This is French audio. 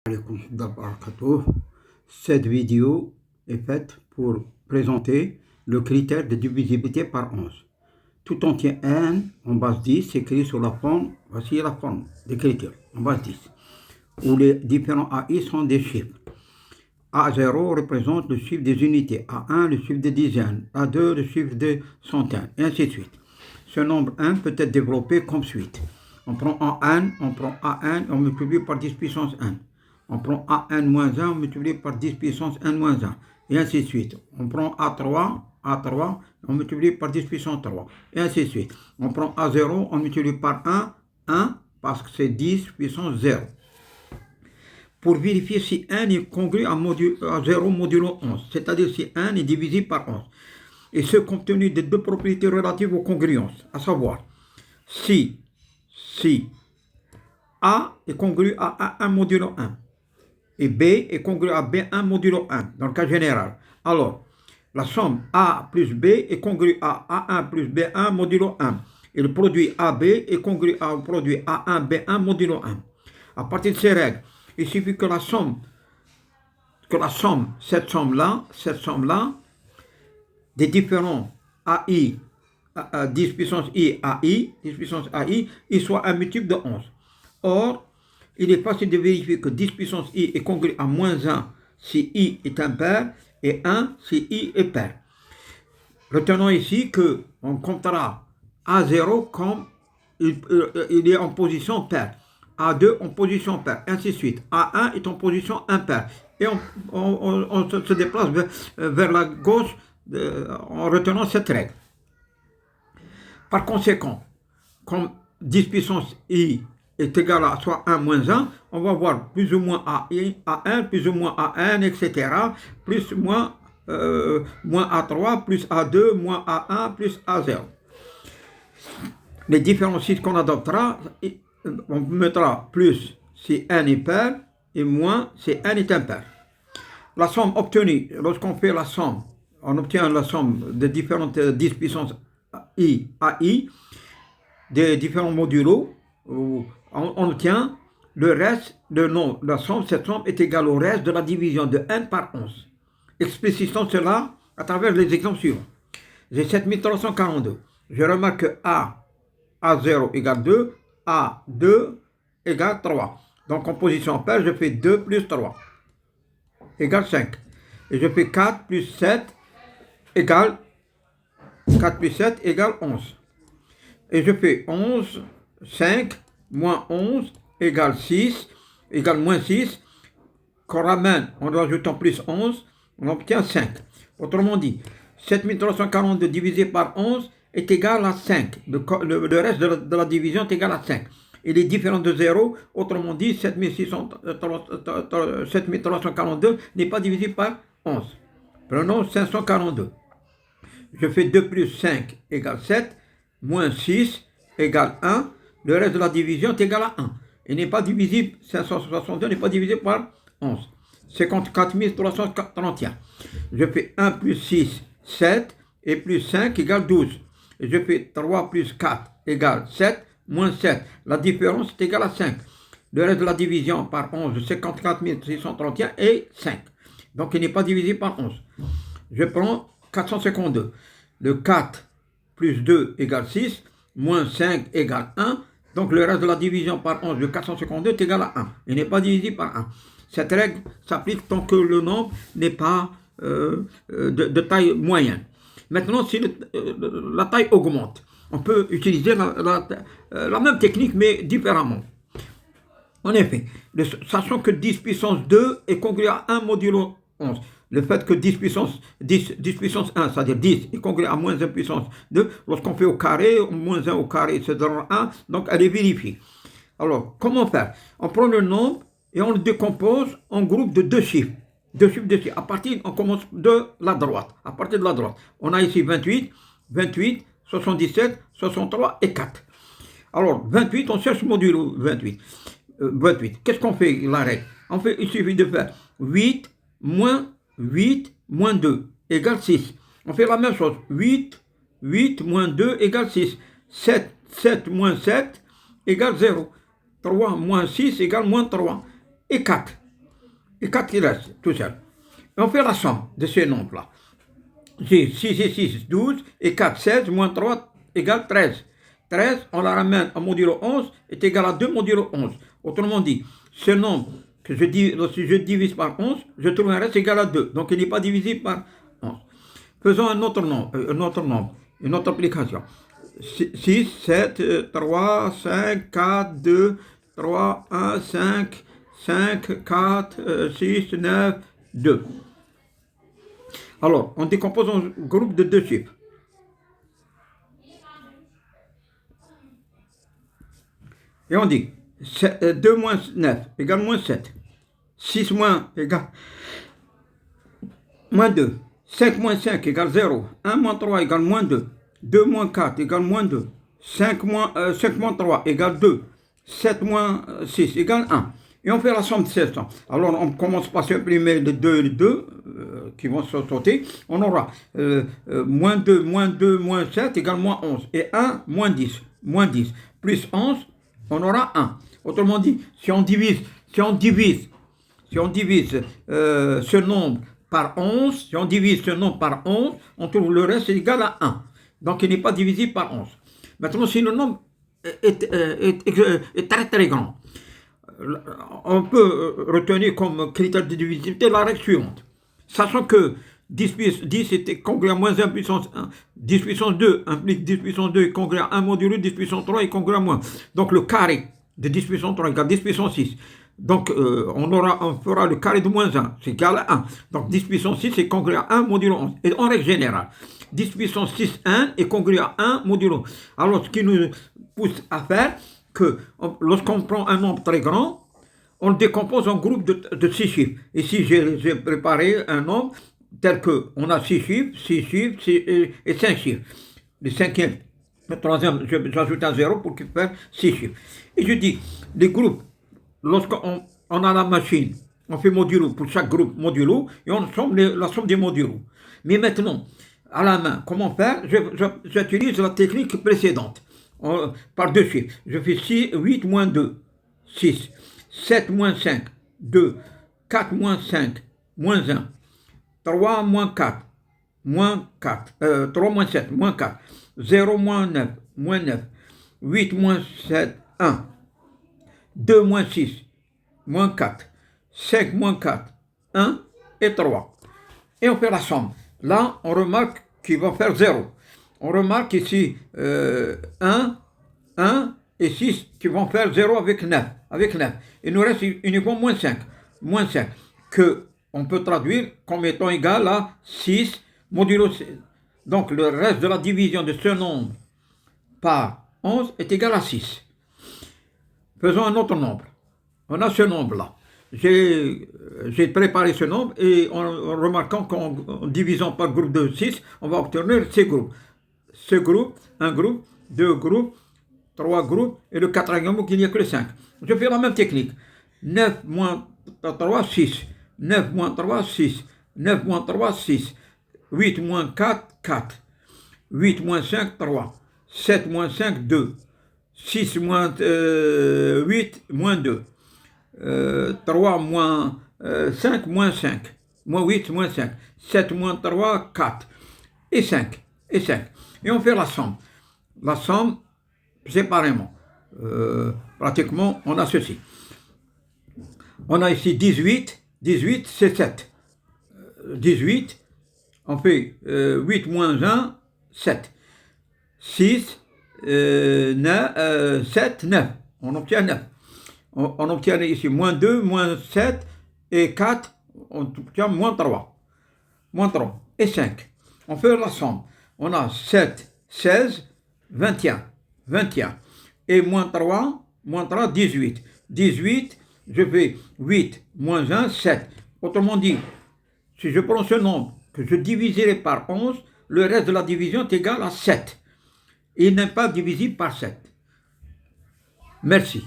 Alaikum barakatuh. Cette vidéo est faite pour présenter le critère de divisibilité par 11. Tout entier n en base 10 s'écrit sur la forme, voici la forme d'écriture en base 10, où les différents AI sont des chiffres. A0 représente le chiffre des unités, A1 le chiffre des dizaines, A2 le chiffre des centaines, et ainsi de suite. Ce nombre 1 peut être développé comme suite. On prend A1, on multiplie par 10 puissance 1. On prend A1 moins 1, on multiplie par 10 puissance n moins 1, et ainsi de suite. On prend A3, on multiplie par 10 puissance 3, et ainsi de suite. On prend A0, on multiplie par 1, parce que c'est 10 puissance 0. Pour vérifier si n est congru à 0 modulo 11, c'est-à-dire si n est divisible par 11. Et ce compte tenu des deux propriétés relatives aux congruences, à savoir si A est congru à A1 modulo 1 et B est congru à B1 modulo 1, dans le cas général. Alors, la somme A plus B est congrue à A1 plus B1 modulo 1. Et le produit AB est congru au produit A1 B1 modulo 1. À partir de ces règles, il suffit que cette somme-là, des différents AI, 10 puissance I AI, 10 puissance AI, il soit un multiple de 11. Or, il est facile de vérifier que 10 puissance I est congru à moins 1 si I est impair et 1 si I est pair. Retenons ici qu'on comptera A0 comme il est en position paire, A2 en position paire, ainsi de suite. A1 est en position impaire. Et on se déplace vers la gauche en retenant cette règle. Par conséquent, comme 10 puissance I est égal à soit 1 moins 1, on va voir plus ou moins A1, plus ou moins A1, etc. Plus moins A3, plus A2, moins A1, plus A0. Les différents sites qu'on adoptera, on mettra plus si n est pair et moins si n est impair. La somme obtenue, lorsqu'on fait la somme, on obtient la somme de différentes 10 puissance I AI, des différents modulos, on obtient le reste, cette somme est égale au reste de la division de n par 11. Explicitant cela à travers les exemples suivants. J'ai 7342. Je remarque que A0 égale 2, A2 égale 3. Donc en position paire, je fais 2 plus 3 égale 5. Et je fais 4 plus 7 égale 11. Et je fais 11, 5, moins 11 égale 6, égale moins 6. Qu'on ramène, on doit ajouter en plus 11, on obtient 5. Autrement dit, 7342 divisé par 11 est égal à 5. Le reste de la division est égal à 5. Il est différent de 0, autrement dit, 7342 n'est pas divisé par 11. Prenons 542. Je fais 2 plus 5 égale 7, moins 6 égale 1. Le reste de la division est égal à 1. Il n'est pas divisible, 562 n'est pas divisé par 11. 54 331. Je fais 1 plus 6, 7, et plus 5 égale 12. Et je fais 3 plus 4 égale 7, moins 7. La différence est égale à 5. Le reste de la division par 11 de 54 631 est 5. Donc il n'est pas divisé par 11. Je prends 452. Le 4 plus 2 égale 6, moins 5 égale 1. Donc le reste de la division par 11 de 452 est égal à 1. Il n'est pas divisé par 1. Cette règle s'applique tant que le nombre n'est pas de taille moyenne. Maintenant, si la taille augmente, on peut utiliser la même technique, mais différemment. En effet, sachant que 10 puissance 2 est congru à 1 modulo 11. Le fait que 10 puissance 1, c'est-à-dire 10, est congru à moins 1 puissance 2, lorsqu'on fait au carré, moins 1 au carré, c'est 1, donc elle est vérifiée. Alors, comment faire? On prend le nombre et on le décompose en groupe de deux chiffres. À partir, on commence de la droite. À partir de la droite, on a ici 28, 77, 63 et 4. Alors, 28, on cherche modulo 28. Qu'est-ce qu'on fait, la règle? Il suffit de faire 8 moins 2 égale 6. On fait la même chose. 8 moins 2 égale 6. 7 moins 7 égale 0. 3 moins 6 égale moins 3. Et 4. et 4 qui restent, tout seul. Et on fait la somme de ces nombres-là. J'ai 6 et 6, 12, et 4, 16, moins 3 égale 13. 13, on la ramène en modulo 11, est égal à 2 modulo 11. Autrement dit, ce nombre que si je divise par 11, je trouve un reste égal à 2. Donc il n'est pas divisible par 11. Faisons un autre nombre, une autre application. 6, 7, 3, 5, 4, 2, 3, 1, 5, 5, 4, 6, 9, 2. Alors, on décompose en groupe de 2 chiffres. Et on dit 2 moins 9 égale moins 7. 6 moins égale moins 2. 5 moins 5 égale 0. 1 moins 3 égale moins 2. 2 moins 4 égale moins 2. 5 moins 3 égale 2. 7 moins 6 égale 1. Et on fait la somme de 700. Alors on commence par supprimer les 2 et les 2 qui vont se sauter. On aura moins 2, moins 7 égale moins 11. Et 1, moins 10. Moins 10. Plus 11, on aura 1. Autrement dit, si on divise ce nombre par 11, si on divise ce nombre par 11, on trouve le reste égal à 1. Donc il n'est pas divisible par 11. Maintenant, si le nombre est très très grand, on peut retenir comme critère de divisibilité la règle suivante. Sachant que 10 est congrue à moins 1 puissance 1, 10 puissance 2 implique 10 puissance 2 est congrue à 1 modulo 10 puissance 3 est congrue à moins. Donc le carré de 10 puissance 3 égale 10 puissance 6. Donc on fera le carré de moins 1, c'est égal à 1. Donc 10 puissance 6 est congrue à 1 modulo 11. Et en règle générale, 10 puissance 6, 1 est congrue à 1 modulo. Alors ce qui nous pousse à faire que lorsqu'on prend un nombre très grand, on le décompose en groupe de 6 chiffres. Ici, j'ai préparé un nombre tel que on a 6 chiffres, 6 chiffres et 5 chiffres. Le cinquième, le troisième, j'ajoute un 0 pour faire 6 chiffres. Et je dis, les groupes, lorsqu'on a la machine, on fait modulo pour chaque groupe modulo et on somme la somme des modulos. Mais maintenant, à la main, comment faire? J'utilise la technique précédente. Par 2 chiffres. Je fais 8 moins 2, 6. 7 moins 5, 2. 4 moins 5, moins 1. 3 moins 4, moins 4. 3 moins 7, moins 4. 0 moins 9, moins 9. 8 moins 7, 1. 2 moins 6, moins 4. 5 moins 4, 1 et 3. Et on fait la somme. Là, on remarque qu'il va faire 0. On remarque ici 1 et 6 qui vont faire 0 avec 9. Il nous reste uniquement moins 5. Moins 5 que on peut traduire comme étant égal à 6 modulo 6. Donc le reste de la division de ce nombre par 11 est égal à 6. Faisons un autre nombre. On a ce nombre-là. J'ai préparé ce nombre et en remarquant qu'en divisant par groupe de 6, on va obtenir ces groupes. Ce groupe, un groupe, 2 groupes, 3 groupes, et le quatrième qu'il n'y a que les 5. Je fais la même technique. 9 moins 3, 6. 9 moins 3, 6. 9 moins 3, 6. 8 moins 4, 4. 8 moins 5, 3. 7 moins 5, 2. 6 moins 8, moins 2. 3 moins 5, moins 5. Moins 8, moins 5. 7 moins 3, 4. Et 5. Et 5. Et on fait la somme. La somme séparément. Pratiquement, on a ceci. On a ici 18. 18, c'est 7. 18, on fait 8 moins 1, 7. 6, 9, 7, 9. On obtient 9. On obtient ici moins 2, moins 7 et 4. On obtient moins 3. Moins 3 et 5. On fait la somme. On a 7, 16, 21. 21. Et moins 3, 18. 18, je fais 8 moins 1, 7. Autrement dit, si je prends ce nombre que je diviserai par 11, le reste de la division est égal à 7. Il n'est pas divisible par 7. Merci.